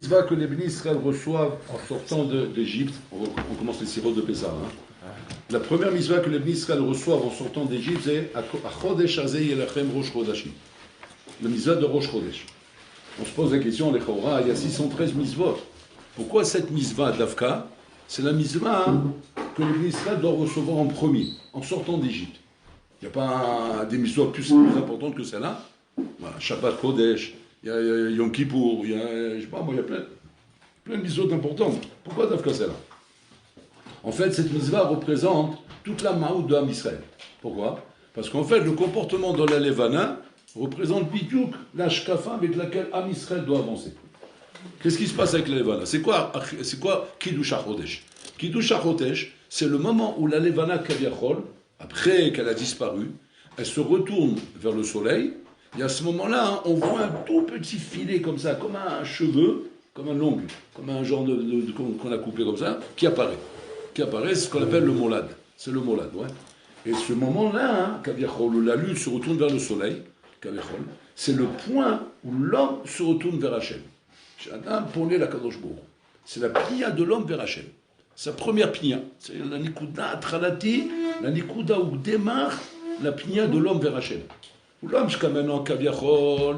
mitzvah que les bénis Israël reçoivent en sortant d'Égypte, on commence les sirops de Pessah. La première mitzvah que les bénis Israël reçoivent en sortant d'Égypte, c'est Chodesh Hazeh Yelachem Rosh Chodashim. Le mitzvah de Rosh Chodesh. On se pose la question, les Chora, il y a 613 mitzvot. Pourquoi cette mitzvah d'Avka? C'est la mitzvah que les bénis Israël doivent recevoir en premier, en sortant d'Égypte. Il n'y a pas des mitzvot plus importantes que celle-là. Voilà, Shabbat Kodesh, il y a Yom Kippour, il y a, je sais pas moi, il y a plein de mitzvot importantes. Pourquoi Dafka celle-là? En fait, cette mitzvah représente toute la ma'out de Am Israël. Pourquoi? Parce qu'en fait, le comportement de la Levana représente bidiouk la shkafa avec laquelle Am Israël doit avancer. Qu'est-ce qui se passe avec la Levana? C'est quoi Kiddush HaChodesh? Kiddush HaChodesh, c'est le moment où la Levana Kaviachol, après qu'elle a disparu, elle se retourne vers le soleil, et à ce moment-là, on voit un tout petit filet comme ça, comme un cheveu, comme un ongle, comme un genre qu'on a coupé comme ça, qui apparaît. C'est ce qu'on appelle le molad. C'est le molad, ouais. Et ce moment-là, Kaviachol, où la lune se retourne vers le soleil, Kaviachol, c'est le point où l'homme se retourne vers Hachem. C'est la pnia de l'homme vers Hachem. Sa première pnia. C'est la nikuda atralati, la nikuda où démarre la pnia de l'homme vers Hachem. L'homme, jusqu'à maintenant, Kaviachol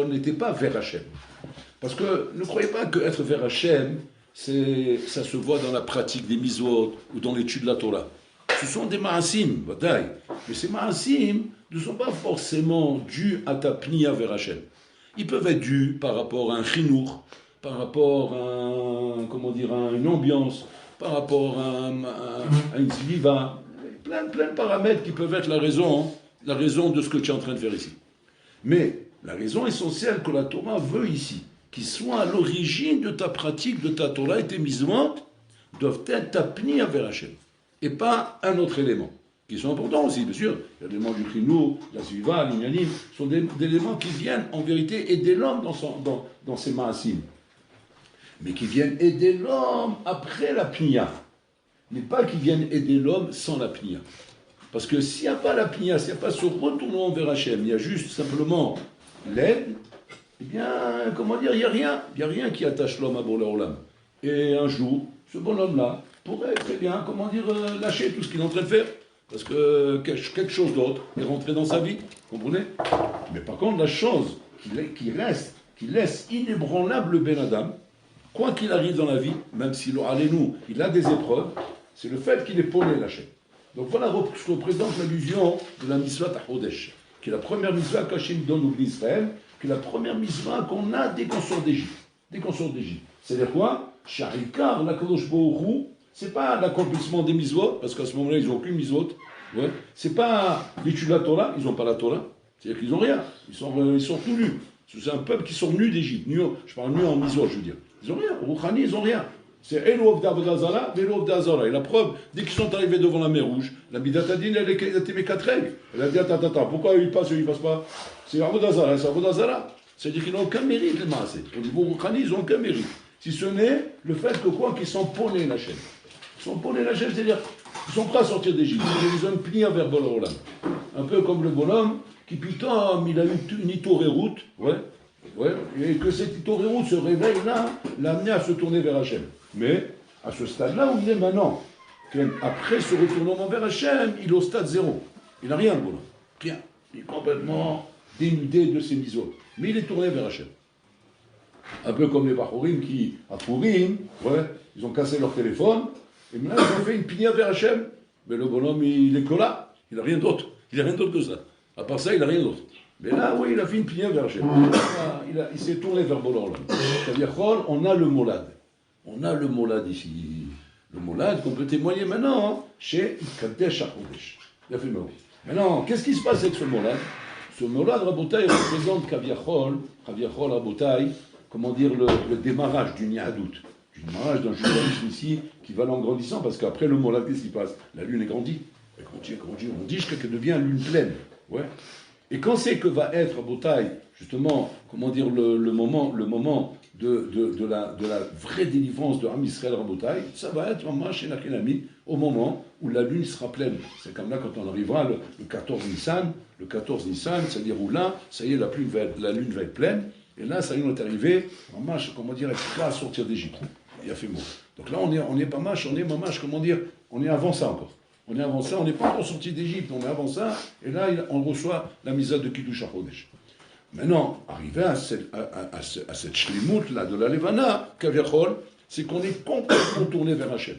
n'était pas vers Hachem. Parce que ne croyez pas qu'être vers Hachem, ça se voit dans la pratique des mitzvot ou dans l'étude de la Torah. Ce sont des ma'asim, bataille. Mais ces ma'asim ne sont pas forcément dus à ta pnia vers Hachem. Ils peuvent être dus par rapport à un chinour, par rapport à une ambiance, par rapport à une sliva, plein de paramètres qui peuvent être la raison de ce que tu es en train de faire ici. Mais la raison essentielle que la Torah veut ici, qui soit à l'origine de ta pratique, de ta Torah et tes mitzvot, doivent être ta pnia vers Hachem, et pas un autre élément, qui sont importants aussi, bien sûr. L'élément du chinour, la sliva, l'ignanim, sont des éléments qui viennent en vérité aider l'homme dans ses ma'asim, mais qui viennent aider l'homme après la pnia, mais pas qui viennent aider l'homme sans la pnia. Parce que s'il n'y a pas la pnia, s'il n'y a pas ce retournement vers Hachem, il y a juste simplement l'aide, eh bien, il n'y a rien qui attache l'homme à Boré Olam. Et un jour, ce bonhomme-là pourrait très bien, lâcher tout ce qu'il est en train de faire, parce que quelque chose d'autre est rentré dans sa vie, vous comprenez? Mais par contre, la chose qui laisse inébranlable le Ben Adam, quoi qu'il arrive dans la vie, même s'il aura il a des épreuves, c'est le fait qu'il est polé lâché. Donc voilà ce que représente l'allusion de la mitzvah Chodesh, qui est la première mitzvah qu'Hachem donne au Israël, qui est la première mitzvah qu'on a dès qu'on sort d'Égypte. C'est-à-dire quoi? Sharikar, la Kadosh Baruch Hu, c'est pas l'accomplissement des mitzvot, parce qu'à ce moment-là, ils n'ont aucune mitzvot. Ouais. C'est pas l'étude de la Torah, ils n'ont pas la Torah. C'est-à-dire qu'ils n'ont rien. Ils sont tout nus. C'est un peuple qui sort nu d'Égypte. Je parle nu en mitzvot, je veux dire. Ils n'ont rien. Rouhani, ils n'ont rien. C'est Elov d'Avodazara, Elov d'Azara. Et la preuve, dès qu'ils sont arrivés devant la mer Rouge, la Bidatadine, elle a mis 4 règles. Elle a dit, attends, pourquoi ils passent pas? C'est Avodazara, c'est Avodazara. C'est-à-dire qu'ils n'ont aucun mérite, les maasés. Au niveau Rouhani, ils n'ont aucun mérite. Si ce n'est le fait qu'ils sont ponés la chaîne. Ils sont ponés la chaîne, c'est-à-dire qu'ils sont prêts à sortir d'Égypte. Ils ont une pnia vers Bololam. Un peu comme le bonhomme qui, putain, il a eu une itoréroute, et que cette itoréroute se réveille là, l'a amené à se tourner vers Hachem. Mais, à ce stade-là où il est maintenant, après ce retournement vers Hachem, il est au stade 0. Il n'a rien, le bonhomme. Rien. Il est complètement dénudé de ses mitzvot. Mais il est tourné vers Hachem. Un peu comme les Bachorim qui, à Purim, ils ont cassé leur téléphone, et maintenant ils ont fait une pnia vers Hachem. Mais le bonhomme, il est que là. Il n'a rien d'autre. Il n'a rien d'autre que ça. À part ça, il n'a rien d'autre. Mais là, oui, il a fait une pnia vers Hachem. Il s'est tourné vers Bololam. C'est-à-dire, on a le molad. On a le molad ici. Le molad qu'on peut témoigner maintenant chez Kadesh HaChodesh. Maintenant, qu'est-ce qui se passe avec ce molad? Ce molad, Rabotai, représente Kaviachol, Rabotai, le démarrage d'une yahadout, du démarrage d'un judaïsme ici qui va en grandissant, parce qu'après le molad, qu'est-ce qui passe? La lune est grandie. Elle grandit, on dit jusqu'à qu'elle devient lune pleine. Ouais. Et quand c'est que va être Rabotai, justement, le moment de la vraie délivrance de Am Israël Rabotai, ça va être vraiment chez Nachenami, au moment où la lune sera pleine. C'est comme là quand on arrivera le 14 Nissan, c'est-à-dire où là, ça y est, la lune va être pleine, Et là, ça y est, on est arrivé, mamash, comment dire, être prêt à sortir d'Égypte. Il a fait mot. Donc là, on est pas mamash, comment dire, on est avant ça encore. On est avant ça, on n'est pas encore sorti d'Égypte, on est avant ça, et là, on reçoit la misère de Kiddush HaChodesh. Maintenant, arrivé à cette shlimut là de la Levana, Kaviachol, c'est qu'on est complètement tourné vers Hachem.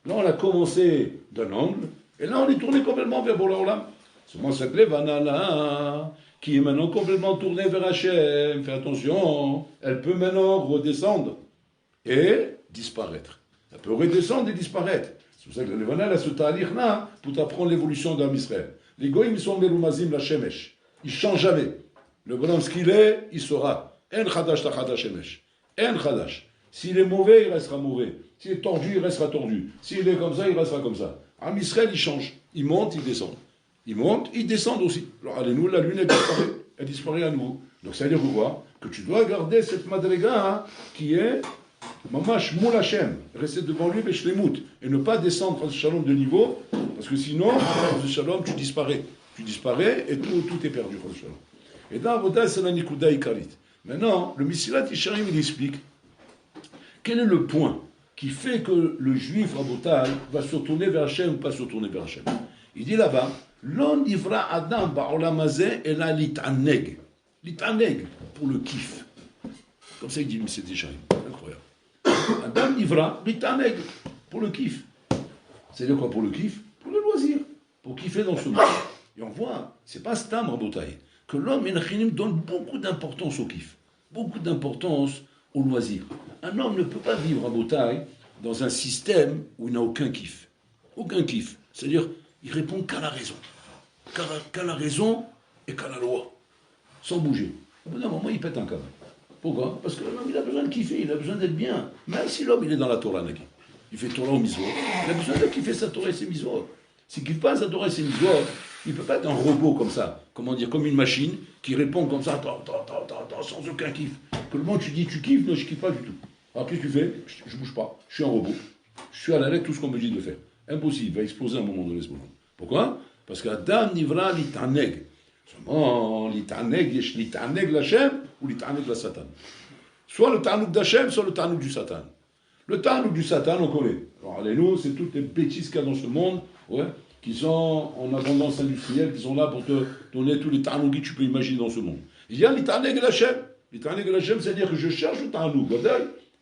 Là, on a commencé d'un angle, et là, on est tourné complètement vers Boré Olam. C'est moi cette Levana là, qui est maintenant complètement tournée vers Hachem. Fais attention, elle peut maintenant redescendre et disparaître. Elle peut redescendre et disparaître. C'est pour ça que la Levana, elle a ce talir là, pour t'apprendre l'évolution d'Am Israël. Les goïms, ils sont merumazim la shemesh. Ils ne changent jamais. Le bonhomme, ce qu'il est, il sera. En chadash ta chadash shemesh. En chadash. S'il est mauvais, il restera mauvais. S'il est tordu, il restera tordu. S'il est comme ça, il restera comme ça. Am Israël, il change. Il monte, il descend. Il monte, il descend aussi. Alors, allez, nous, la lune, elle disparaît à nouveau. Donc, ça veut dire quoi? Que tu dois garder cette madriga qui est mamash moul Hashem. Rester devant lui, beshlemut. Et ne pas descendre en shalom de niveau, parce que sinon, en shalom, tu disparais. Tu disparais et tout est perdu, en shalom. Et dans Avodah, c'est la Nikuda Ikarit. Maintenant, le Mesilat Yesharim, il explique quel est le point qui fait que le juif Rabotai va se tourner vers Hachem ou pas se tourner vers Hachem. Il dit là-bas, l'on ivra Adam ba'olam hazeh ela litaneg. Litaneg, pour le kiff. Comme ça, il dit le Mesilat Yesharim. Incroyable. Adam ivra litaneg, pour le kiff. C'est-à-dire quoi pour le kiff? Pour le loisir. Pour kiffer dans ce monde. Et on voit, c'est pas Stam Rabotai, que l'homme Menachinim donne beaucoup d'importance au kiff. Beaucoup d'importance au loisir. Un homme ne peut pas vivre à Botaï dans un système où il n'a aucun kiff. Aucun kiff. C'est-à-dire, il répond qu'à la raison. Qu'à la raison et qu'à la loi. Sans bouger. Au bout d'un moment, il pète un câble. Pourquoi? Parce que l'homme, il a besoin de kiffer, il a besoin d'être bien. Même si l'homme, il est dans la Torah, Naki. Il fait Torah au Mizvot. Il a besoin de kiffer sa Torah et ses Mizvot. S'il ne kiffe pas sa Torah et ses Mizvot, il ne peut pas être un robot comme ça. Comment dire? Comme une machine qui répond comme ça, attends, sans aucun kiff. Que le monde, tu dis, tu kiffes? Non, je ne kiffe pas du tout. Alors qu'est-ce que tu fais? Je ne bouge pas. Je suis un robot. Je suis à la lettre tout ce qu'on me dit de faire. Impossible. Il va exploser à un moment donné ce moment. Pourquoi? Parce qu'Adam nivra litaneg. Seulement, litaneg, yesh litaneg l'Hachem ou litaneg la Satan. Soit le tanouk d'Hachem, soit le tanouk du Satan. Le tanouk du Satan, on connaît. Alors, allez-nous, c'est toutes les bêtises qu'il y a dans ce monde, ouais, qui sont en abondance industrielle, qui sont là pour te donner tous les tanouks que tu peux imaginer dans ce monde. Il y a litaneg l'Hachem. Litaneg l'Hachem, c'est-à-dire que je cherche le tanouk,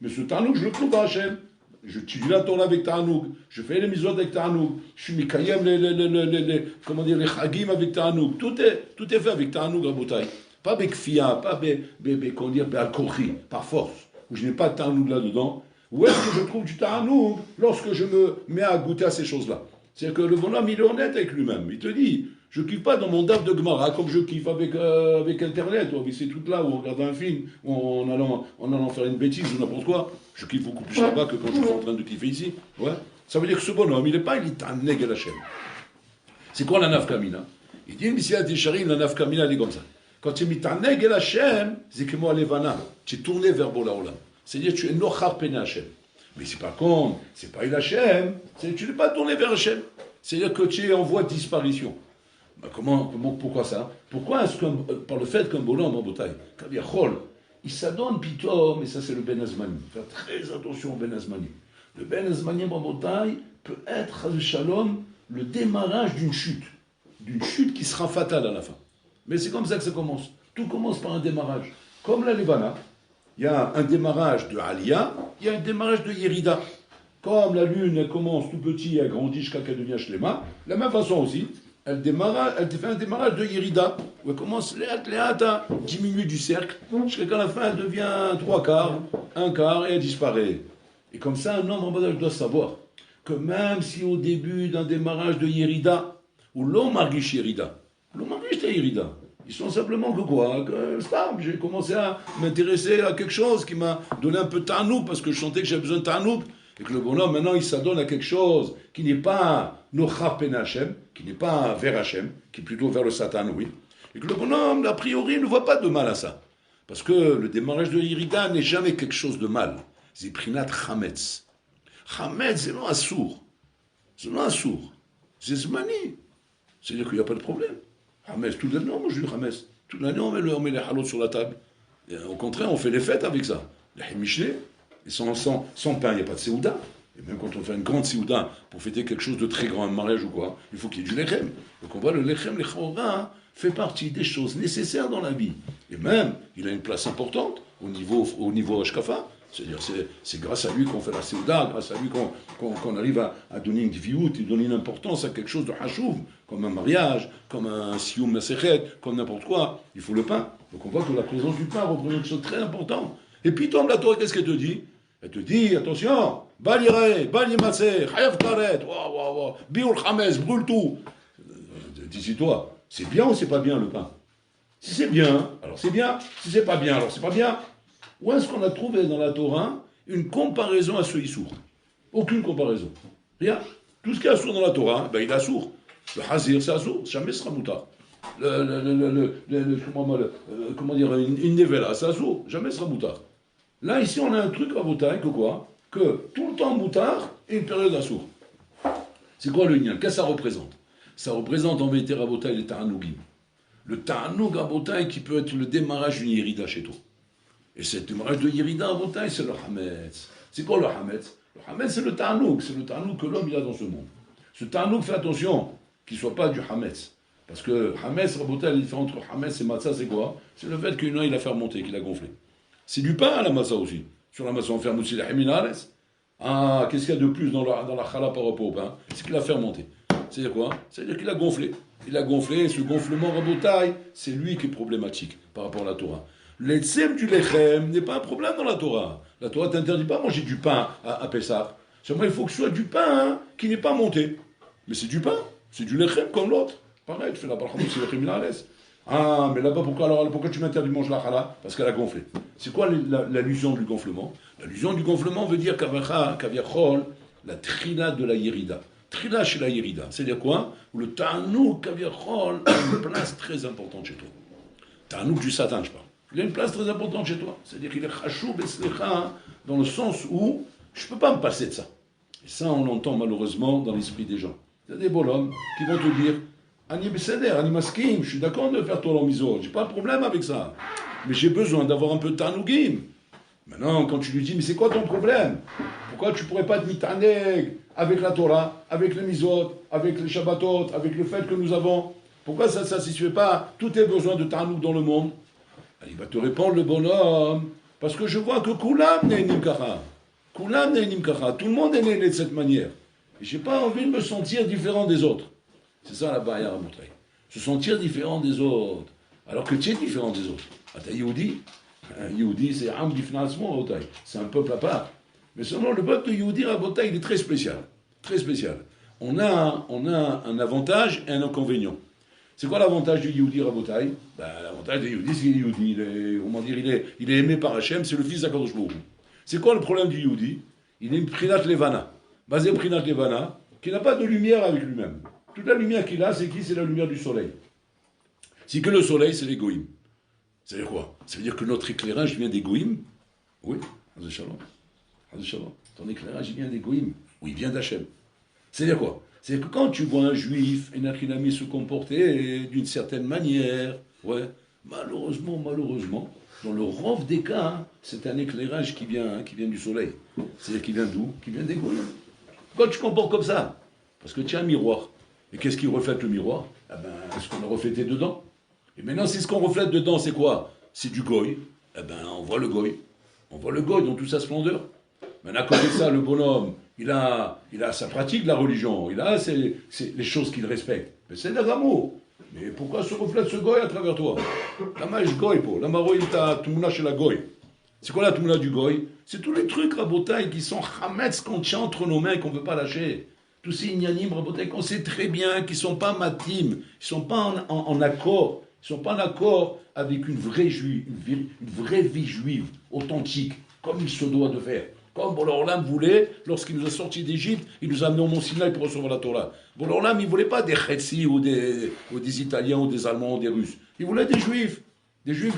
mais ce tanouk, je le trouve à Hachem. Je tue la Torah avec Ta'anouk, je fais les mitzvot avec Ta'anouk, je suis mikayem les chagim avec Ta'anouk. Tout est fait avec Ta'anouk, Rabotai. Pas avec fia, pas avec par force, où je n'ai pas de Ta'anouk là-dedans. Où est-ce que je trouve du Ta'anouk lorsque je me mets à goûter à ces choses-là? C'est-à-dire que le bonhomme, il est honnête avec lui-même. Il te dit, je ne kiffe pas dans mon daf de Gemara comme je kiffe avec Internet, ou avec ces trucs-là, où on regarde un film, ou en allant faire une bêtise ou n'importe quoi. Je kiffe beaucoup plus là-bas que quand je suis en train de kiffer ici. Ouais. Ça veut dire que ce bonhomme, il n'est pas un nègre Hachem. C'est quoi la nafkamina? Il dit, Messiah Tisharim, la nafkamina, elle est comme ça. Quand tu es mis un nègre Hachem, c'est que moi, Levana, tu es tourné vers Bola Olam. C'est-à-dire que tu es nochar pene Hachem. Mais c'est pas con, c'est pas il Hachem, tu n'es pas tourné vers Hachem. C'est-à-dire que tu es en voie de disparition. Ben pourquoi ça? Pourquoi est-ce que, par le fait qu'un bonhomme en bataille, il s'adonne pitom, et ça c'est le Ben Azmanim. Faire très attention au Ben Azmanim. Le Ben Azmanim en bataille peut être, shalom, le démarrage d'une chute qui sera fatale à la fin. Mais c'est comme ça que ça commence. Tout commence par un démarrage. Comme la Levana, il y a un démarrage de Aliyah, il y a un démarrage de Yerida. Comme la lune, elle commence tout petit et elle grandit jusqu'à qu'elle devient Shlema, de la même façon aussi, elle fait un démarrage de Yerida, où elle commence à diminuer du cercle, jusqu'à qu'à la fin elle devient 3/4, 1/4, et elle disparaît. Et comme ça, un homme en bas doit savoir que même si au début d'un démarrage de Yerida, ou l'homme margish Yerida, ils sont simplement que quoi? Que j'ai commencé à m'intéresser à quelque chose qui m'a donné un peu de Ta'anouk, parce que je sentais que j'avais besoin de Ta'anouk. Et que le bonhomme, maintenant, il s'adonne à quelque chose qui n'est pas Nochar Pen Hashem, qui n'est pas vers Hashem, qui est plutôt vers le Satan, oui. Et que le bonhomme, a priori, ne voit pas de mal à ça. Parce que le démarrage de Yerida n'est jamais quelque chose de mal. C'est Prinat Chametz. Chametz, c'est non assour. C'est non assour. C'est Zmani. C'est-à-dire qu'il n'y a pas de problème. Chametz, toute l'année, moi je dis Chametz. Toute l'année, on met les halots sur la table. Et au contraire, on fait les fêtes avec ça. Les Mishneh, et sans pain, il n'y a pas de Séouda. Et même quand on fait une grande Séouda pour fêter quelque chose de très grand, un mariage ou quoi, il faut qu'il y ait du lechem. Donc on voit le lechem, l'echora, fait partie des choses nécessaires dans la vie. Et même, il a une place importante au niveau Ashkafa. C'est-à-dire, c'est grâce à lui qu'on fait la Séouda, grâce à lui qu'on arrive à donner une viout, et donner une importance à quelque chose de hachouv, comme un mariage, comme un sioum masechet, comme n'importe quoi. Il faut le pain. Donc on voit que la présence du pain représente une chose très importante. Et puis, tombe la Torah, qu'est-ce qu'elle te dit? Elle te dit, attention, bal yireh, bal yimatzeh, chayav karet, bioul chametz, brûle tout. Dis-toi, c'est bien ou c'est pas bien le pain? Si c'est bien, alors c'est bien. Si c'est pas bien, alors c'est pas bien. Où est-ce qu'on a trouvé dans la Torah une comparaison à ce Issour? Aucune comparaison. Rien. Tout ce qui est assourd dans la Torah, ben il est assourd. Le hazir, c'est assourd. Jamais ce sera moutar. Comment dire, une nevela, c'est assourd. Jamais ce sera moutar. Là, ici, on a un truc à Botaï, que quoi? Que tout le temps moutar et une période assourd. C'est quoi le lien? Qu'est-ce que ça représente? Ça représente en vérité Rabotaï les ta'anougim. Le ta'anoug à Botaï qui peut être le démarrage d'une yérida chez toi. Et cette démarrage de yérida à Botaï, c'est le hametz. C'est quoi le hametz? Le hametz, c'est le ta'anoug. C'est le ta'anoug que l'homme il a dans ce monde. Ce ta'anoug, fais attention qu'il ne soit pas du hametz. Parce que hametz, Rabotaï, la différence entre hametz et matzah, c'est quoi? C'est le fait qu'une il a fermenté, qu'il a gonflé. C'est du pain à la matzah aussi. Sur la matzah, on ferme aussi la heminares. Ah, qu'est-ce qu'il y a de plus dans la challah par rapport au pain? C'est qu'il a fermenté. C'est-à-dire quoi? C'est-à-dire qu'il a gonflé. Il a gonflé, et ce gonflement rabotaille, c'est lui qui est problématique par rapport à la Torah. L'etsem du lechem n'est pas un problème dans la Torah. La Torah ne t'interdit pas de manger du pain à Pessah. Seulement, il faut que ce soit du pain qui n'est pas monté. Mais c'est du pain, c'est du lechem comme l'autre. Pareil, tu fais la barhamut, c'est lechem minares. Ah, mais là-bas, pourquoi tu m'interdis de manger la challah? Parce qu'elle a gonflé. C'est quoi l'allusion du gonflement? L'allusion du gonflement veut dire kaviachol, la trina de la yérida. Trina chez la yérida. C'est-à-dire quoi? Où le ta'anouk kaviachol a une place très importante chez toi. Ta'anouk du Satan, je parle. Il a une place très importante chez toi. C'est-à-dire qu'il est chachou beslecha dans le sens où je ne peux pas me passer de ça. Et ça, on l'entend malheureusement dans l'esprit des gens. Il y a des bonhommes qui vont te dire Ani Beseder, Ani Maskim, je suis d'accord de faire ton miso, j'ai pas de problème avec ça. Mais j'ai besoin d'avoir un peu de Tanougim. Maintenant, quand tu lui dis, mais c'est quoi ton problème? Pourquoi tu pourrais pas être mitaneg avec la Torah, avec les misot, avec les Shabbatot, avec le fait que nous avons? Pourquoi ça ne se fait pas? Tout est besoin de Tanoug dans le monde. Alors, il va te répondre le bonhomme, parce que je vois que Koulam n'est nimkacha. Koulam n'est nimkacha. Tout le monde est né de cette manière. Et j'ai pas envie de me sentir différent des autres. C'est ça la barrière à montrer. Se sentir différent des autres. Alors que tu es différent des autres. Ata Yehudi, Yehudi c'est Am Bifnasmo, c'est un peuple à part. Mais seulement le peuple de Yehudi Rabotai, il est très spécial. Très spécial. On a un avantage et un inconvénient. C'est quoi l'avantage du Yehudi Rabotai? L'avantage de Yehudi, c'est qu'il est Yehudi. Comment dire, il est aimé par Hachem, c'est le fils d'Akadosh Baruch Hu. C'est quoi le problème du Yehudi? Il est une Prinat Levana. Basé Prinat Levana, qui n'a pas de lumière avec lui-même. Toute la lumière qu'il a, c'est qui? C'est la lumière du soleil. Si que le soleil, c'est les goïms. Ça veut dire quoi? Ça veut dire que notre éclairage vient des goïms? Oui, Hazé Shalom. Ton éclairage, il vient des goïms. Oui, il vient d'Hachem. C'est-à-dire quoi? C'est-à-dire que quand tu vois un juif, un achinami se comporter d'une certaine manière, ouais, malheureusement, dans le rove des cas, c'est un éclairage qui vient du soleil. C'est-à-dire qui vient d'où? Qui vient des goïms. Quand tu te comportes comme ça, parce que tu as un miroir. Et qu'est-ce qui reflète le miroir? Ce qu'on a reflété dedans. Et maintenant, si ce qu'on reflète dedans, c'est quoi? C'est du goy. On voit le goy. On voit le goy dans toute sa splendeur. Maintenant, à côté de ça, le bonhomme, il a sa pratique de la religion. Il a les choses qu'il respecte. Mais c'est l'amour. Mais pourquoi se reflète ce goy à travers toi? La maïs goy, la maroïta, tumuna chez la goy. C'est quoi la tumuna du goy? C'est tous les trucs rabotaï qui sont hametz qu'on tient entre nos mains et qu'on ne peut pas lâcher. Tous ces ignanim, rabotaï, qu'on sait très bien qu'ils ne sont pas matim, ils ne sont pas en accord. Ils ne sont pas en accord avec une vraie vie juive, authentique, comme il se doit de faire. Comme Bourg-Olam voulait, lorsqu'il nous a sortis d'Égypte, il nous a amenés au Mont Sinaï pour recevoir la Torah. Bourg-Olam, il ne voulait pas des Chetsi ou des Italiens ou des Allemands ou des Russes. Il voulait des Juifs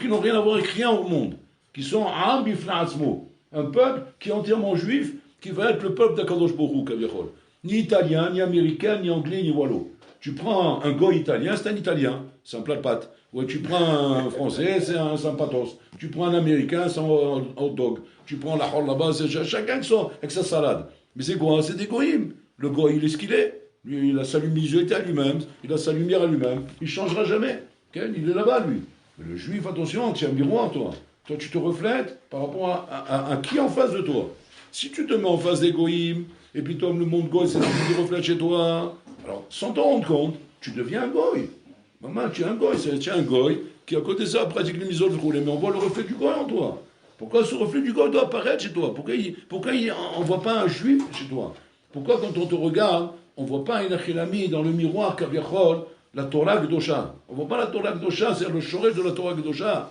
qui n'ont rien à voir avec rien au monde, qui sont Am Bifna Atzmo, un peuple qui est entièrement juif, qui va être le peuple d'Akadosh Baruch Hu, Kaviachol. Ni italien, ni américain, ni anglais, ni wallo. Tu prends un goy italien, c'est un italien, c'est un plat de pâtes. Ouais, tu prends un français, c'est un patos. Tu prends un américain, c'est un hot dog. Tu prends la hors là-bas, c'est chacun avec sa salade. Mais c'est quoi? C'est des goïms. Le goy, il est ce qu'il est. Lui, il a sa luminosité à lui-même, il a sa lumière à lui-même. Il ne changera jamais. Okay, il est là-bas, lui. Mais le juif, attention, tu es un miroir, toi. Toi, tu te reflètes par rapport à qui en face de toi. Si tu te mets en face des goïms, et puis toi, le monde goy, c'est ce qui reflète chez toi, alors, sans t'en rendre compte, tu deviens un goy. Maman, tu es un goy, tu es un goy qui, à côté de ça, pratique les misoles roulées, mais on voit le reflet du goy en toi. Pourquoi ce reflet du goy doit apparaître chez toi? Pourquoi on ne voit pas un juif chez toi? Pourquoi, quand on te regarde, on ne voit pas un achilami dans le miroir, kaviachol, la Torah Gdosha? On ne voit pas la Torah Gdosha, c'est le choré de la Torah Gdosha.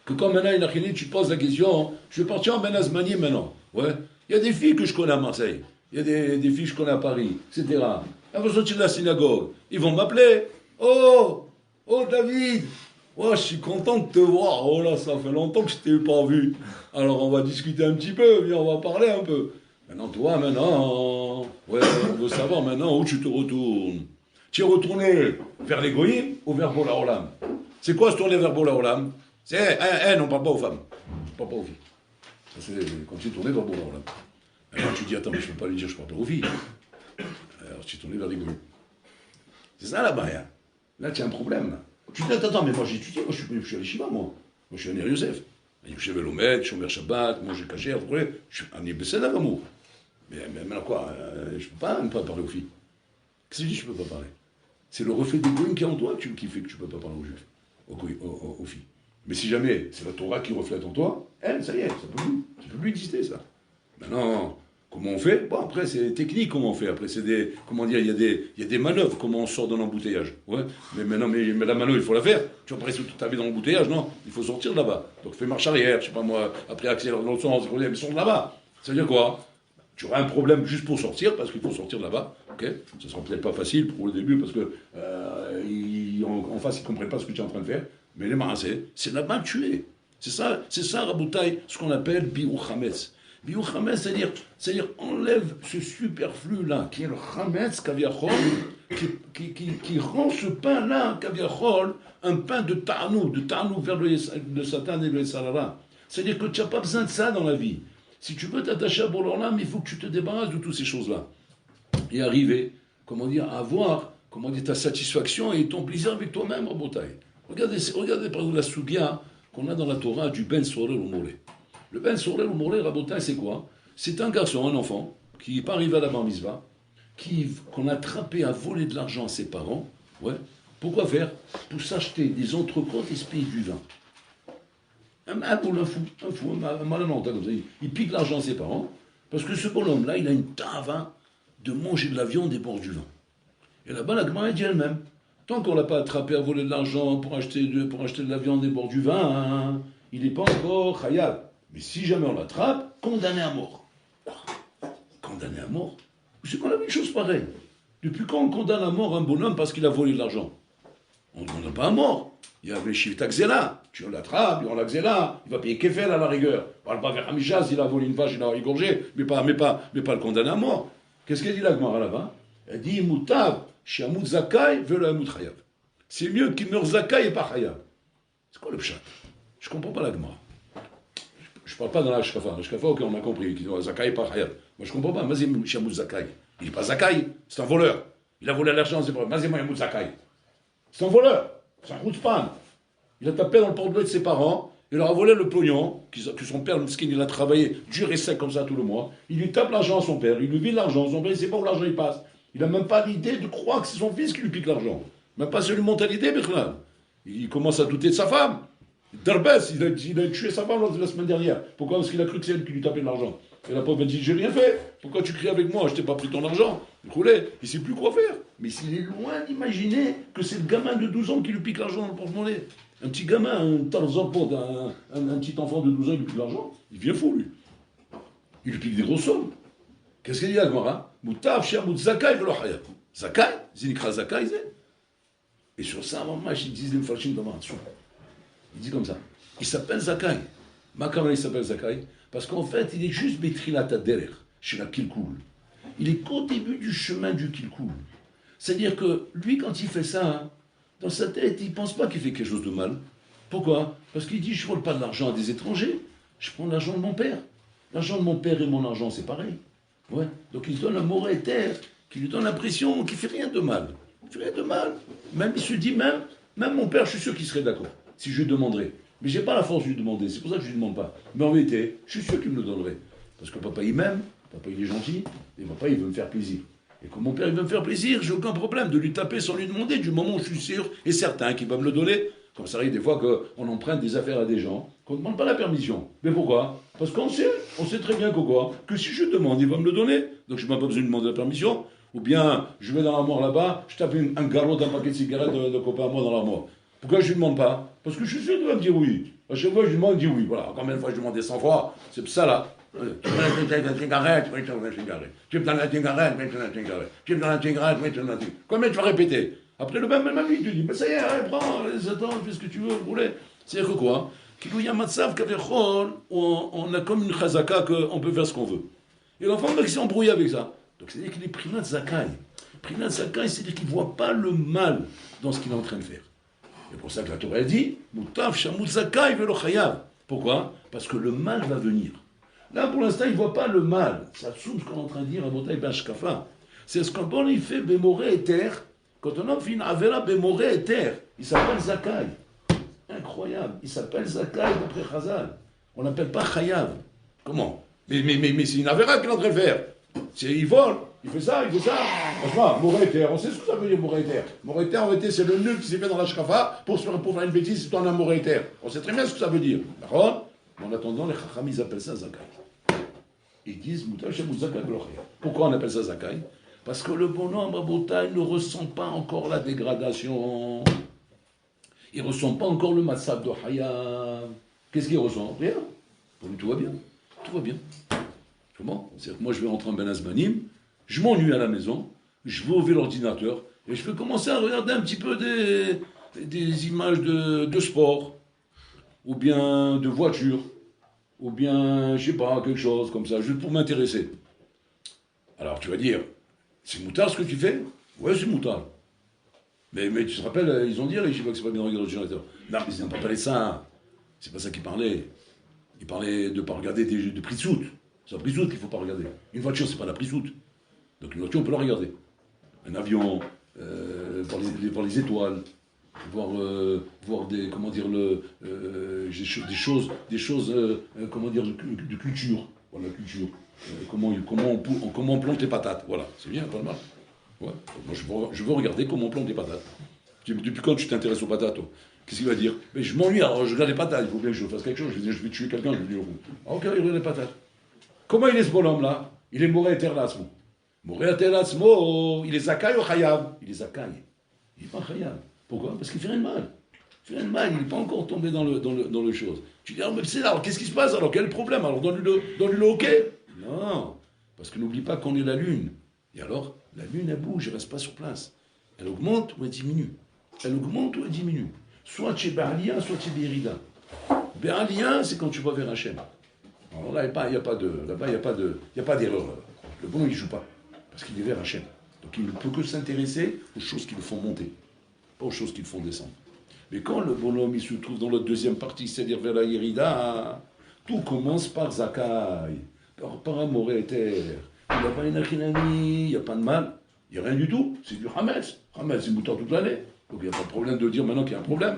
Que quand maintenant, une achilami, tu te poses la question, je vais partir en Ben Azmani maintenant. Ouais. Il y a des filles que je connais à Marseille, il y a des filles que je connais à Paris, etc. Elles vont sortir de la synagogue, ils vont m'appeler. Oh David, oh, je suis content de te voir. Oh là, ça fait longtemps que je t'ai pas vu. Alors on va discuter un petit peu, viens, on va parler un peu. Maintenant, toi, ouais, on veut savoir maintenant où tu te retournes. Tu es retourné vers les goyim ou vers Bola Olam? C'est quoi se tourner vers Bola Olam? C'est, on ne parle pas aux femmes, on ne parle pas aux filles. Ça, c'est quand tu es tourné vers Bola Olam. Alors tu dis, attends, mais je ne peux pas lui dire, je ne parle pas aux filles. Alors tu es tourné vers les goyim. C'est ça là-bas, hein. Là, tu as un problème. Tu dis, attends, mais moi j'ai étudié, moi je suis à l'Yeshiva, moi. Moi je suis un Ner Yosef. Je vais l'Omed, je suis Omer Shabbat, moi j'ai caché, vous voyez, je suis un Ibessena Gamou. Mais maintenant quoi, je ne peux pas ne pas parler aux filles. Qu'est-ce que je dis, je ne peux pas parler? C'est le reflet des goïms qui est en toi qui fait que tu ne peux pas parler aux juifs, aux filles. Mais si jamais c'est la Torah qui reflète en toi, elle, ça y est, ça ne peut plus exister ça. Maintenant, comment on fait? Bon, après, c'est technique comment on fait. Après, c'est des. Comment dire? Il y a des manœuvres, comment on sort de l'embouteillage. Ouais. Mais la manœuvre, il faut la faire. Tu vas passer toute ta vie dans l'embouteillage, non? Il faut sortir de là-bas. Donc, fais marche arrière, je sais pas moi, après accélère dans l'autre sens, mais sors de là-bas. Ça veut dire quoi? Tu auras un problème juste pour sortir, parce qu'il faut sortir de là-bas. Ok? Ça sera peut-être pas facile pour le début, parce que en face, ils ne comprennent pas ce que tu es en train de faire. Mais les marins, c'est là-bas que tu es. C'est ça, Raboutaï, ce qu'on appelle Biou Chametz. Biou Chametz, c'est-à-dire enlève ce superflu-là, qui est le Chametz Kaviachol, qui rend ce pain-là, Kaviachol, un pain de Tarnou vers le Satan et le Sarara. C'est-à-dire que tu n'as pas besoin de ça dans la vie. Si tu veux t'attacher à Bourg-Lorlam, il faut que tu te débarrasses de toutes ces choses-là. Et arriver, à avoir, ta satisfaction et ton plaisir avec toi-même, Raboutaï. Regardez par exemple la Sougia qu'on a dans la Torah du Ben Sorel ou Moré. Le Ben Sorel ou Moré, Rabotin, c'est quoi? C'est un garçon, un enfant, qui n'est pas arrivé à la bar mitzvah, qu'on a attrapé à voler de l'argent à ses parents. Ouais. Pourquoi faire? Pour s'acheter des entrecôtes et se payer du vin. Un malin, comme ça. Il pique l'argent à ses parents, parce que ce bonhomme-là, il a une tave de manger de la viande et boire du vin. Et là-bas, la Gemara dit elle-même. Tant qu'on ne l'a pas attrapé à voler de l'argent pour acheter de la viande et boire du vin, il n'est pas encore khayab. Mais si jamais on l'attrape, condamné à mort. Quoi? Condamné à mort? C'est qu'on a vu une chose pareille. Depuis quand on condamne à mort un bonhomme parce qu'il a volé de l'argent? On ne condamne pas à mort. Il y a les Shivta Xela. Tu l'attrapes, il y aura la Xela. Il va payer Kefel à la rigueur. On ne parle pas vers Hamijaz, il a volé une vache, il a égorgé, mais pas le condamner à mort. Qu'est-ce qu'elle dit la Gemara là-bas? Elle dit Moutav. Shiamut Zakai veut le Hamut Chayav. C'est mieux qu'il meure Zakai et pas Chayav. C'est quoi le pshat? Je ne comprends pas la Gemara. Je ne parle pas dans la Shkafa. La Shkafa, ok, on a compris. Zakai et pas Chayav. Moi, je ne comprends pas. Mazim Shiamut Zakai. Il n'est pas Zakai. C'est un voleur. Il a volé l'argent. C'est pas Mazim Shiamut Zakai. C'est un voleur. C'est un route-pan. Il a tapé dans le porte-bleu de ses parents. Il leur a volé le pognon, que son père, le skin, il a travaillé dur et sec comme ça tout le mois. Il lui tape l'argent à son père. Il lui vide l'argent. Son père, il ne sait pas où l'argent il passe. Il n'a même pas l'idée de croire que c'est son fils qui lui pique l'argent. Même pas sur une mentalité, Bechlan. Il commence à douter de sa femme. Darbès, il a tué sa femme la semaine dernière. Pourquoi? Parce qu'il a cru que c'est elle qui lui tapait de l'argent. Et la pauvre a dit, j'ai rien fait. Pourquoi tu cries avec moi? Je t'ai pas pris ton argent. Il roulait. Il sait plus quoi faire. Mais s'il est loin d'imaginer que c'est le gamin de 12 ans qui lui pique l'argent dans le porte-monnaie. Un petit gamin, un petit enfant de 12 ans qui lui pique l'argent, il devient fou, lui. Il lui pique des grosses sommes. Qu'est-ce qu'il dit à Gemara? Moutav, Shiamut Zakai, velo Chayav. Zakai, Zinikra Zakai, et sur ça, maman, ils disent les Mfarshim d'Amar. Il dit comme ça. Il s'appelle Zakai. Makama, il s'appelle Zakai, parce qu'en fait, il est juste Betrilat Aderer, chez la Kilkoul. Il est qu'au début du chemin du Kilkoul. C'est-à-dire que lui, quand il fait ça, hein, dans sa tête, il ne pense pas qu'il fait quelque chose de mal. Pourquoi? Parce qu'il dit, je ne vole pas de l'argent à des étrangers, je prends l'argent de mon père. L'argent de mon père et mon argent, c'est pareil. Ouais. Donc il donne un mot terre qui lui donne l'impression qu'il ne fait rien de mal. Il fait rien de mal. Même il se dit, même mon père, je suis sûr qu'il serait d'accord, si je lui demanderais. Mais je n'ai pas la force de lui demander, c'est pour ça que je ne lui demande pas. Mais en vérité, je suis sûr qu'il me le donnerait. Parce que papa, il m'aime, papa, il est gentil, et papa, il veut me faire plaisir. Et comme mon père, il veut me faire plaisir, j'ai aucun problème de lui taper sans lui demander, du moment où je suis sûr et certain qu'il va me le donner. Comme ça arrive des fois qu'on emprunte des affaires à des gens, qu'on ne demande pas la permission. Mais pourquoi? Parce qu'on sait très bien que si je demande, il va me le donner. Donc je n'ai pas besoin de demander la permission. Ou bien, je vais dans l'armoire là-bas, je tape un garrot d'un paquet de cigarettes de copain à moi dans l'armoire. Pourquoi je ne lui demande pas? Parce que je suis sûr qu'il va me dire oui. À chaque fois, je lui demande, il dit oui. Voilà, combien de fois je demandais 100 fois? C'est ça là. Tu me donnes la cigarette, oui, tu me donnes la cigarette. Tu me donnes la cigarette, oui, tu me donnes la cigarette. Tu me donnes la cigarette, oui, tu me donnes la cigarette. Combien tu vas répéter? Après, le même lui, il te dit, mais ça y est, allez, prends, attends, fais ce que tu veux, rouler. C'est-à-dire que quoi? Qu'il y a un matzav kavechol, on a comme une chazaka qu'on peut faire ce qu'on veut. Et l'enfant, il s'est embrouillé avec ça. Donc, c'est-à-dire qu'il est prinat zakai. Prinat zakai, c'est-à-dire qu'il ne voit pas le mal dans ce qu'il est en train de faire. C'est pour ça que la Torah dit, Moutav shamut zakai velo chayav. Pourquoi? Parce que le mal va venir. Là, pour l'instant, il ne voit pas le mal. Ça soum ce qu'on est en train de dire à Botaï Bashkafa. C'est ce qu'on il fait bémoré et terre. Quand un homme fait une avera bémoré et terre, il s'appelle Zakai. Incroyable. Il s'appelle Zakai d'après Chazal. On l'appelle pas Chayav. Comment? Mais c'est une avera qu'il est en train de faire. Il vole, il fait ça. Franchement, moré et terre, on sait ce que ça veut dire moré et terre. Moré et terre, en réalité, c'est le nœud qui s'est fait dans la shkafa pour faire une bêtise, c'est ton moré et terre. On sait très bien ce que ça veut dire. D'accord? En attendant, les chacham, ils appellent ça Zakai. Ils disent, pourquoi on appelle ça Zakai? Parce que le bonhomme, Rabotai, ne ressent pas encore la dégradation. Il ne ressent pas encore le massab de Hayab. Qu'est-ce qu'il ressent? Rien. Pour lui, tout va bien. Tout va bien. Comment? C'est-à-dire que moi, je vais rentrer en Ben Azmanim, je m'ennuie à la maison, je vais ouvrir l'ordinateur, et je peux commencer à regarder un petit peu des images de sport, ou bien de voiture, ou bien, je sais pas, quelque chose comme ça, juste pour m'intéresser. Alors, tu vas dire, c'est moutard ce que tu fais? Ouais, c'est moutard. Mais tu te rappelles, ils ont dit, là, je sais pas que c'est pas bien de regarder l'ordinateur. Non, mais ils n'ont pas parlé de ça. C'est pas ça qu'ils parlaient. Ils parlaient de ne pas regarder de prix de soute. C'est la prix de soute qu'il ne faut pas regarder. Une voiture, c'est pas la prix de soute. Donc une voiture, on peut la regarder. Un avion, voir les étoiles, voir des, comment dire, des choses, comment dire, de culture. Voilà, la culture. Comment on plante les patates. Voilà, c'est bien, pas mal. Ouais. Moi, je veux regarder comment on plante les patates. Depuis quand tu t'intéresses aux patates, toi? Qu'est-ce qu'il va dire? Mais je m'ennuie, alors je regarde les patates, il faut bien que je fasse quelque chose. Je vais tuer quelqu'un, je vais dire, ok, il regarde les patates. Comment il est ce bonhomme-là? Il est moré terlasmo. Moré terlasmo, il est zakai ou chayav? Il est zakai. Il n'est pas chayav. Pourquoi? Parce qu'il fait rien de mal. Il fait rien de mal, il n'est pas encore tombé dans le chose. Tu dis, mais c'est là, alors qu'est-ce qui se passe alors? Quel est le problème? Alors donne-lui le hockey? Non, parce que n'oublie pas qu'on est la lune. Et alors, la lune, elle bouge, elle ne reste pas sur place. Elle augmente ou elle diminue. Elle augmente ou elle diminue. Soit tu es Béalia, soit tu es Bérida. Béalia, c'est quand tu vas vers Hachem. Alors là, il n'y a pas d'erreur. Là. Le bonhomme, il ne joue pas. Parce qu'il est vers Hachem. Donc il ne peut que s'intéresser aux choses qui le font monter. Pas aux choses qui le font descendre. Mais quand le bonhomme, il se trouve dans la deuxième partie, c'est-à-dire vers la Yerida, tout commence par Zakai. Par amour et terre. Il n'y a pas une achinami, il n'y a pas de mal. Il n'y a rien du tout. C'est du Hametz. Hametz, c'est mouton toute l'année. Donc il n'y a pas de problème de dire maintenant qu'il y a un problème.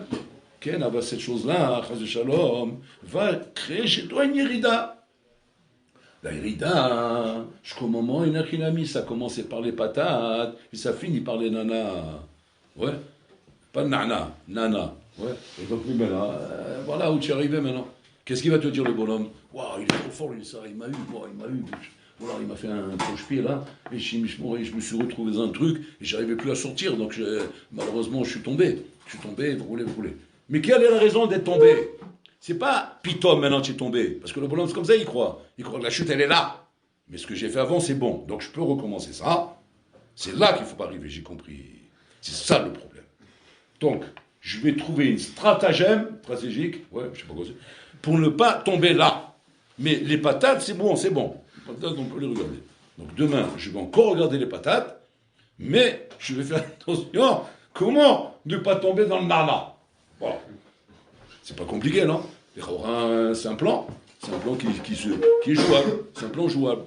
Ken, cette chose-là, Chaz de Shalom, va créer chez toi une Yerida. La Yerida, jusqu'au moment, une achinami, ça commençait par les patates, et ça finit par les nanas. Ouais. Pas nana, nana. Ouais. Et donc, oui, mais là, voilà où tu es arrivé maintenant. Qu'est-ce qu'il va te dire le bonhomme? Waouh, il est trop fort, lui, ça, il m'a eu. Voilà, il m'a fait un croche-pied là, et je me suis retrouvé dans un truc, et j'arrivais plus à sortir, donc malheureusement je suis tombé, vous voulez. Mais quelle est la raison d'être tombé? C'est pas pitom maintenant tu es tombé, parce que le bonhomme c'est comme ça, il croit que la chute elle est là, mais ce que j'ai fait avant c'est bon, donc je peux recommencer ça, c'est là qu'il faut pas arriver, j'ai compris, c'est ça le problème. Donc, je vais trouver une stratagème stratégique, ouais, je sais pas quoi c'est, pour ne pas tomber là, mais les patates c'est bon, on peut les regarder. Donc demain, je vais encore regarder les patates. Mais je vais faire attention, comment ne pas tomber dans le marna. Voilà. C'est pas compliqué, non? C'est un plan qui est jouable. C'est un plan jouable.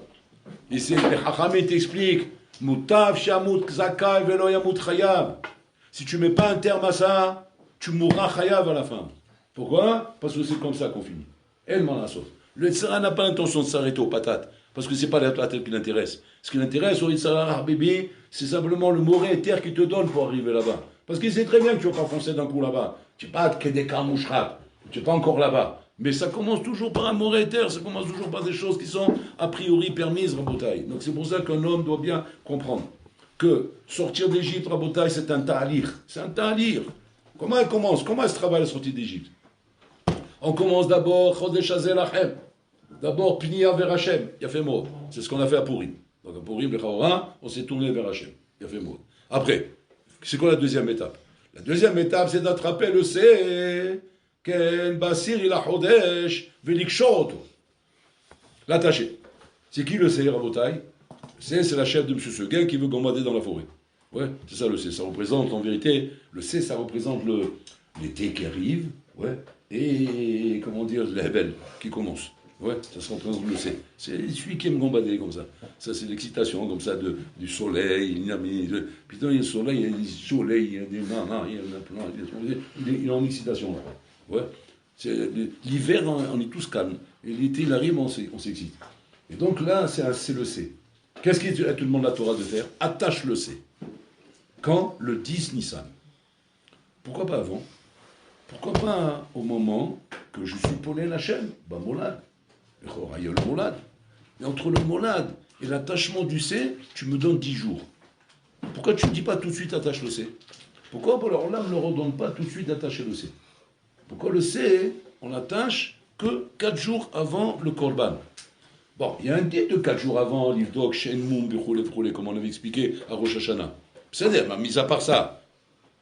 Et c'est les Hachamim t'expliquent, Mutav shamut kzaka velo yamut chayav. Si tu mets pas un terme à ça, tu mourras chayav à la fin. Pourquoi? Parce que c'est comme ça qu'on finit. Elle m'en a sauté. Le Yitzhara n'a pas l'intention de s'arrêter aux patates, parce que c'est pas la tête qui l'intéresse. Ce qui l'intéresse au Yitzhara, bébé, c'est simplement le moré et terre qui te donne pour arriver là-bas. Parce qu'il sait très bien que tu ne vas pas foncer d'un coup là-bas. Tu n'es pas que des carmouchrat, tu n'es pas encore là-bas. Mais ça commence toujours par un moré et terre, ça commence toujours par des choses qui sont a priori permises, Rabotai. Donc c'est pour ça qu'un homme doit bien comprendre que sortir d'Égypte, Rabotai, c'est un ta'alir. C'est un ta'alir. Comment elle commence? Comment elle se travaille la sortie d'Égypte? On commence d'abord, Chodesh Hazel Lachem. D'abord, Pnia vers Hachem, Yafé Mod. C'est ce qu'on a fait à Purim. Donc à Purim, on s'est tourné vers Hachem, Yafé Mod. Après, c'est quoi la deuxième étape? La deuxième étape, c'est d'attraper le C, Ken Basir il a Chodesh, Velikshot. L'attacher. C'est qui le C, Rabotai? Le C, c'est la chef de M. Seguin qui veut gombader dans la forêt. Ouais, c'est ça le C. Ça représente, en vérité, le C, ça représente l'été qui arrive, ouais, et, comment dire, l'Hebel qui commence. Ouais, ça se représente le C. C'est celui qui aime gambader comme ça. Ça, c'est l'excitation comme ça du soleil. Putain, il y a le soleil, il y a du soleil, il y a des nanas, il y a plein. Il est en excitation là. Ouais. L'hiver, on est tous calmes. Et l'été, il arrive, on s'excite. Et donc là, c'est le C. Qu'est-ce qu'il te demande la Torah de faire? Attache le C. Quand? Le 10 Nissan. Pourquoi pas avant? Pourquoi pas au moment que je suis Polé la chaîne? Bah, molad. Il y a le molad. Mais entre le molad et l'attachement du C, tu me donnes 10 jours. Pourquoi tu ne dis pas tout de suite attache le C? Pourquoi là, ne le redonne pas tout de suite attacher le C? Pourquoi le C, on l'attache que 4 jours avant le Korban? Bon, il y a un dit de 4 jours avant, l'Ivdok, Shen Moum, Bichoule, comme on avait expliqué à Rosh Hashanah. C'est-à-dire, mis à part ça,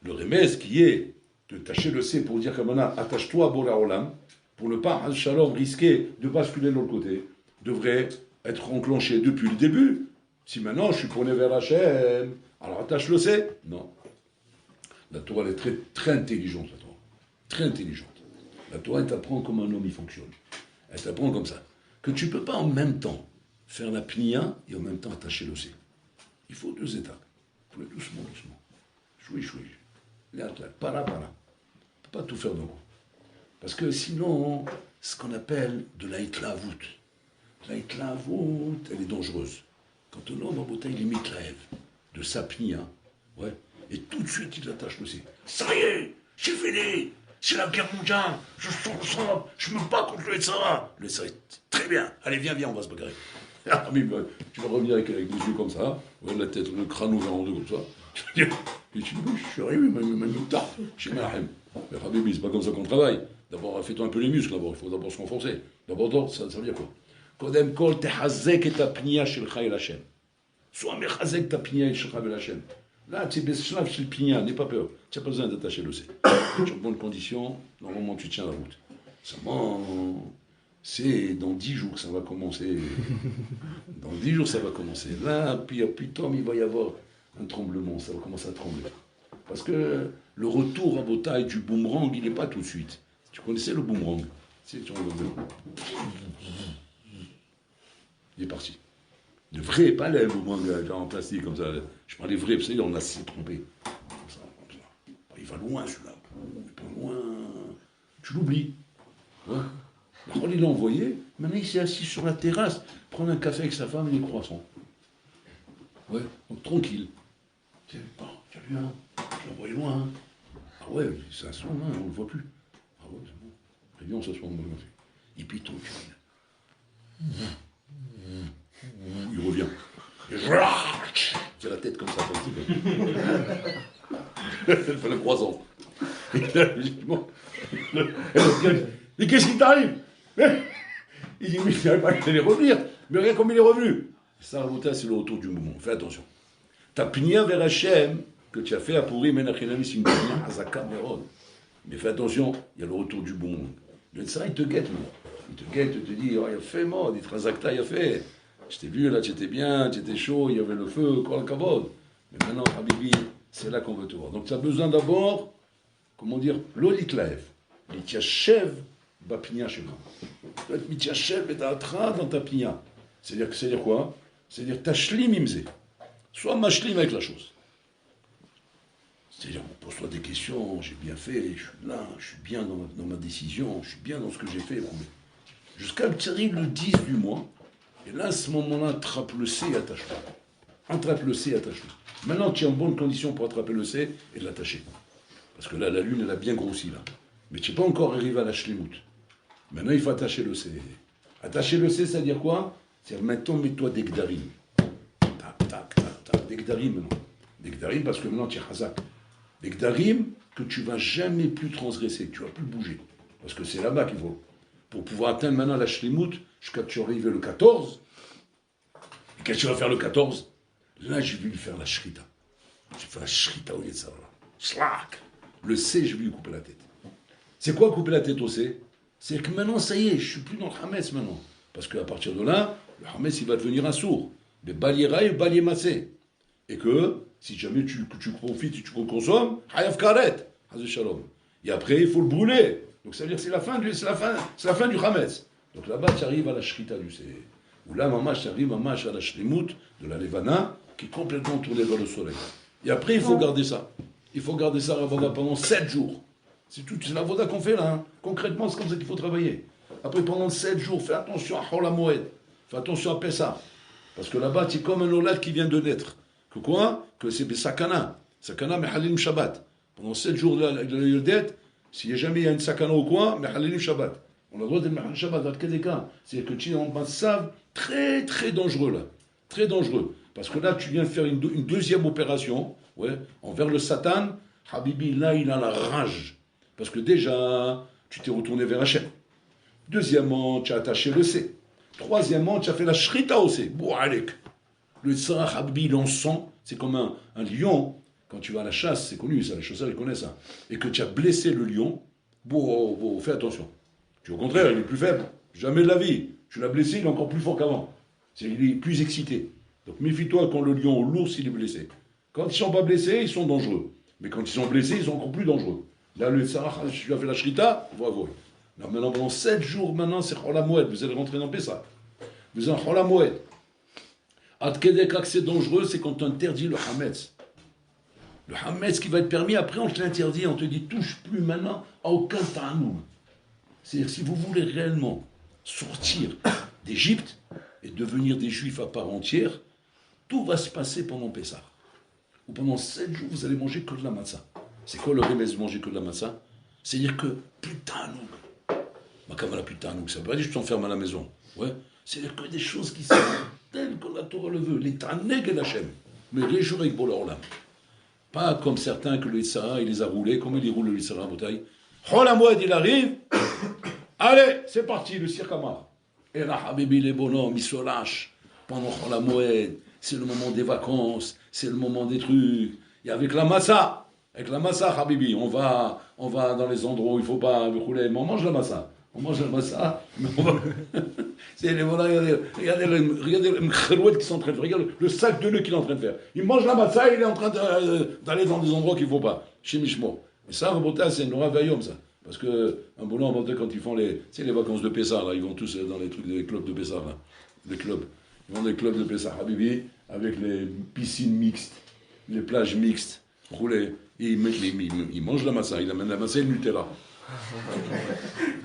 le remède qui est de tâcher le C pour dire comme on a, attache-toi à Bola Olam, pour ne pas, Shalom, risquer de basculer de l'autre côté, devrait être enclenché depuis le début. Si maintenant je suis tourné vers Hachem, alors attache le C. Non. La Torah, elle est très, très intelligente, la Torah. Très intelligente. La Torah, elle t'apprend comment un homme il fonctionne. Elle t'apprend comme ça. Que tu ne peux pas en même temps faire la pnia et en même temps attacher le C. Il faut 2 étapes. Il faut aller doucement, doucement. Choui, choui. Là, para. Tu ne peux pas tout faire d'un coup. Parce que sinon, ce qu'on appelle de la hitlavut. La hitlavut, elle est dangereuse. Quand un homme en bouteille, il imite la Ève, de sa pnia, ouais, et tout de suite, il attache le C. Ça y est, c'est fini. C'est la guerre mondiale, je sors le sang, je me bats contre le Yitzhara. Le Yitzhara, très bien, allez, viens, on va se bagarrer. Ah, mais tu vas revenir avec les yeux comme ça, ouais, la tête, le crâne ouvert en deux comme ça. Et tu dis, oui, je suis arrivé, même tard, chez Malahem. Mais Habibi, c'est pas comme ça qu'on travaille. D'abord, fais-toi un peu les muscles, d'abord, il faut d'abord se renforcer. D'abord, ça veut dire quoi? Kodem kol tehazek et ta pnia shelcha el Hashem. Sois mechazek ta pnia shelcha el Hashem. Là, tu es beshlav shel pnia, n'aie pas peur. Tu n'as pas besoin d'attacher le C. Tu es en bonne condition, normalement tu tiens la route. Seulement, c'est dans 10 jours que ça va commencer. Dans 10 jours, ça va commencer. Là, puis putain, il va y avoir un tremblement, ça va commencer à trembler. Parce que le retour en bataille du boomerang, il n'est pas tout de suite. Tu connaissais le boomerang? Il est parti. Le vrai, pas le boomerang en plastique comme ça. Je parlais vrai, parce qu'on a s'est trompé. Comme ça. Il va loin celui-là. Il pas loin. Tu l'oublies. Ouais. Alors il l'a envoyé. Maintenant il s'est assis sur la terrasse, prendre un café avec sa femme et des croissants. Ouais, donc tranquille. Bon, tu as vu, hein? Je l'ai envoyé loin. Hein? Ah ouais, ça se on ne le voit plus. Ah ouais, c'est bon. Très bien, on s'assoit dans le café. Et puis tranquille. Il revient. C'est la tête comme ça, un petit peu. Elle fait le croissant. Et qu'est-ce qui t'arrive? Il dit, mais je savais pas qu'il allait revenir. Mais regarde comme il est revenu. Ça, c'est le retour du mouvement. Fais attention. Ta pnia vers Hachem, que tu as fait à Purim, Menachinami, c'est une pnia Hazaka Merod. Mais fais attention, il y a le retour du bon monde. Le Tzara, il te guette, moi. Il te guette, il te dit, oh, il a fait mort, il Hazakta, il a fait. Je t'ai vu, là, tu étais bien, tu étais chaud, il y avait le feu, quoi, le kavod. Mais maintenant, Habibi, c'est là qu'on veut te voir. Donc tu as besoin d'abord, comment dire, l'olitlaev. L'itiachev, bapigna chez moi. Tu dois être mitiachev et d'atra dans ta pigna. C'est-à-dire quoi? C'est-à-dire tashlim imze. Sois mashlim avec la chose. C'est-à-dire, pose-toi des questions, j'ai bien fait, je suis là, je suis bien dans ma décision, je suis bien dans ce que j'ai fait. Jusqu'à que tu arrives le 10 du mois, et là, à ce moment-là, attrape le C et attache-le. Attrape le C et attache-le. Maintenant, tu es en bonne condition pour attraper le C et l'attacher. Parce que là, la lune, elle a bien grossi, là. Mais tu n'es pas encore arrivé à la shlemout. Maintenant, il faut attacher le C. Attacher le C, ça veut dire quoi? C'est-à-dire, maintenant, mets-toi des gdarim. Tac, tac, tac, tac. Des gdarim, maintenant. Des gdarim, parce que maintenant, tu es chazak. Des gdarim que tu ne vas jamais plus transgresser, que tu ne vas plus bouger. Parce que c'est là-bas qu'il faut. Pour pouvoir atteindre maintenant la shlemout, jusqu'à tu arrives le 14. Et qu'est-ce que tu vas faire le 14? Là, je vais lui faire la shrita. Je vais faire la shrita au lieu de ça. Shlak. Le C, je vais lui couper la tête. C'est quoi couper la tête au C? C'est que maintenant, ça y est, je ne suis plus dans le Hametz maintenant. Parce qu'à partir de là, le Hametz, il va devenir un sourd. Mais baliera et baliemassé. Et que, si jamais tu profites, si tu consommes, hayaf karet, shalom. Et après, il faut le brûler. Donc ça veut dire que c'est la fin du Hametz. Donc là-bas, tu arrives à la shrita du C. Ou là, mamash, tu arrives à la shlimut de la levana, qui est complètement tournée vers le soleil. Et après, il faut garder ça. Il faut garder ça, Ravoda, pendant 7 jours. C'est la voda qu'on fait là. Hein. Concrètement, c'est comme ça qu'il faut travailler. Après, pendant 7 jours, fais attention à Hol HaMoed. Fais attention à Pessah. Parce que là-bas, c'est comme un olad qui vient de naître. Que quoi? Que c'est Sakana. Sakana, Mehalim Shabbat. Pendant 7 jours de la Yodet, s'il n'y a jamais une Sakana au coin, Mehalim Shabbat. On a le droit de Mehalim Shabbat dans quel cas? C'est-à-dire que tu es en Massav très très dangereux là. Très dangereux. Parce que là, tu viens de faire une deuxième opération envers le Satan. Habibi, là, il a la rage. Parce que déjà, tu t'es retourné vers Hachem. Deuxièmement, tu as attaché le C. Troisièmement, tu as fait la shrita au C. Boualek. Le Tzarach Habibi, il en sent. C'est comme un lion. Quand tu vas à la chasse, c'est connu ça, les chasseurs, ils connaissent ça. Et que tu as blessé le lion, fais attention. Au contraire, il est plus faible. Jamais de la vie. Tu l'as blessé, il est encore plus fort qu'avant. Il est plus excité. Donc méfie-toi quand le lion ou l'ours, il est blessé. Quand ils ne sont pas blessés, ils sont dangereux. Mais quand ils sont blessés, ils sont encore plus dangereux. Là, le Tzarach, tu lui as fait la shrita, bravo. Là, maintenant, pendant 7 jours, maintenant, c'est Chol HaMoed. Vous allez rentrer dans Pessah. Vous allez Chol HaMoed. Ad Kedek, c'est dangereux, c'est quand on interdit le Hametz. Le Hametz qui va être permis, après, on te l'interdit, on te dit, touche plus maintenant à aucun ta'anoum. C'est-à-dire, si vous voulez réellement sortir d'Égypte et devenir des Juifs à part entière, tout va se passer pendant Pessah. Ou pendant 7 jours, vous allez manger que de la matzah. C'est quoi le remède de manger que de la matzah? C'est-à-dire que putain, ma kamala putain, ça veut pas dire que tu t'enfermes à la maison. Ouais. C'est-à-dire que des choses qui sont telles que la Torah le veut. Les taneg et l'Hachem. Mais réjouir avec Bola. Pas comme certains que le Yitzhara, il les a roulés. Comment il roule le Yitzhara, Botaï? Chol HaMoed, il arrive. Allez, c'est parti, le cirque Amar. Et là, Habibi, les bonhommes, ils se lâchent. Pendant Chol HaMoed, c'est le moment des vacances, c'est le moment des trucs. Et avec la massa, Habibi, on va dans les endroits où il ne faut pas rouler, mais on mange la massa. Mais on va... regardez les mkherouettes qui sont en train de faire, regarde le sac de nœuds qu'il est en train de faire. Il mange la massa et il est en train d'aller dans des endroits qu'il ne faut pas, chez Mishmo. Et ça, Rabotai, c'est une ravayom, ça. Parce que, un bon an, quand ils font les vacances de Pessah, là, ils vont tous dans les trucs des clubs de Pessah, là. Des clubs. Ils vont des clubs de Pessah, Habibi, avec les piscines mixtes, les plages mixtes, roulées. Et il mange la massa, il amène la massa et le Nutella.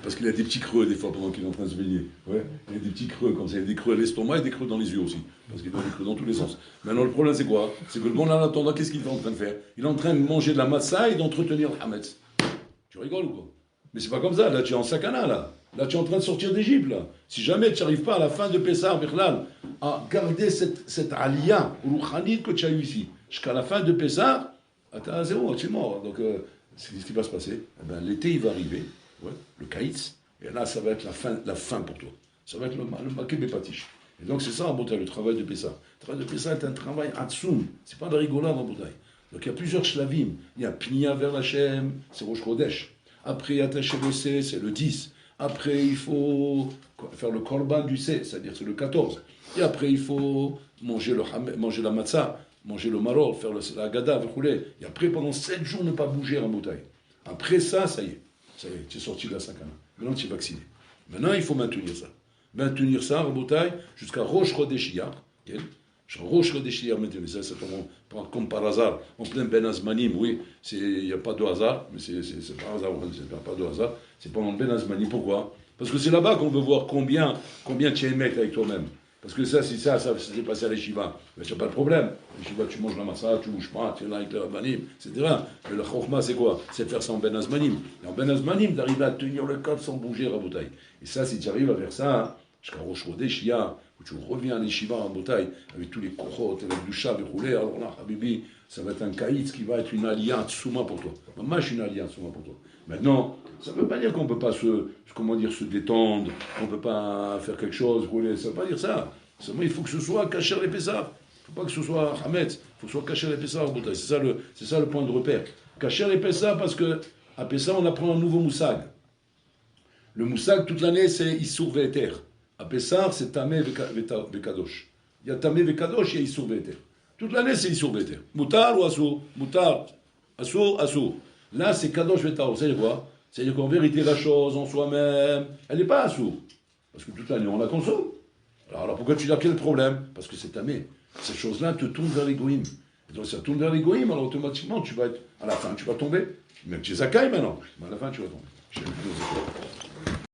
Parce qu'il a des petits creux des fois pendant qu'il est en train de se baigner. Ouais. Il y a des petits creux comme ça, il y a des creux à l'estomac et des creux dans les yeux aussi. Parce qu'il a des creux dans tous les sens. Maintenant le problème c'est quoi? C'est que le bon en attendant, qu'est-ce qu'il est en train de faire? Il est en train de manger de la massa et d'entretenir le hametz. Tu rigoles ou quoi? Mais c'est pas comme ça, là tu es en sakana là. Là tu es en train de sortir d'Égypte là. Si jamais tu n'arrives pas à la fin de Pessah, Birlal, à garder cette aliyah rouchanite que tu as eu ici, jusqu'à la fin de Pessah, à zéro, tu es mort. Donc c'est ce qui va se passer. Eh ben, l'été, il va arriver, le kaïtz, et là, ça va être la fin pour toi. Ça va être le maké bépatiche. Et donc, c'est ça, en Botaï, le travail de Pessah. Le travail de Pessah est un travail atsoum. C'est pas de la rigolade en Botaï. Donc, il y a plusieurs shlavim. Il y a Pnia vers l'Hachem, c'est Rosh Chodesh. Après, attacher le C, c'est le 10. Après, il faut faire le korban du C, c'est-à-dire c'est le 14. Et après, il faut manger la matzah manger le maror, faire la gada, et après pendant 7 jours ne pas bouger en bouteille. Après ça y est, tu es sorti de la sakana. Maintenant tu es vacciné. Maintenant il faut maintenir ça. Maintenir ça en bouteille jusqu'à Rosh Chodesh Iyar. Rosh Chodesh Iyar maintenant, ça c'est comme par hasard, en plein Ben Azmanim, oui, il n'y a pas de hasard, mais c'est par hasard, c'est pas de hasard, c'est pendant Ben Azmanim, pourquoi? Parce que c'est là-bas qu'on veut voir combien tu es mec avec toi-même. Parce que ça, si ça s'est passé à l'Eshiva, ben, tu n'as pas de problème. L'Eshiva, tu manges la massa, tu ne bouges pas, tu es là avec le Rabbanim, etc. Mais le Chokhma, c'est quoi? C'est de faire ça en Ben Azmanim. Et en Ben Azmanim, d'arriver à tenir le cap sans bouger la bouteille. Et ça, si tu arrives à faire ça, jusqu'à Rosh Chodesh Iyar, où tu reviens à l'Eshiva en bouteille, avec tous les kochot, avec du chat, avec roulé, alors là, Habibi, ça va être un caïd qui va être une alliance souma pour toi. Moi, je suis une alliance souma pour toi. Maintenant, ça ne veut pas dire qu'on ne peut pas se détendre, qu'on ne peut pas faire quelque chose, rouler, ça ne veut pas dire ça. Seulement, il faut que ce soit caché les Pessah. Il ne faut pas que ce soit Hametz, il faut que ce soit caché les Pessah en bouteille. C'est ça le point de repère. Cacher les Pessah parce qu'à Pessah, on apprend un nouveau moussag. Le moussag, toute l'année, c'est Issour Ve'eter. À Pessah, c'est Tamé Vekadosh. Il y a Tamé Vekadosh, il y a Issour Ve'eter. Toute l'année, c'est Issour Ve'eter. Moutar ou Assour? Moutar. Assour, Assour. Là, c'est Kadosh Ve'etar. C'est quoi? C'est-à-dire qu'en vérité, la chose en soi-même, elle n'est pas Assour. Parce que toute l'année, on la consomme. Alors pourquoi tu dis quel problème? Parce que c'est Tamé. Ces choses-là te tournent vers l'égoïme. Et donc, ça tourne vers l'égoïme, alors automatiquement, à la fin, tu vas tomber. Même tu es Zakai maintenant. Mais à la fin, tu vas tomber.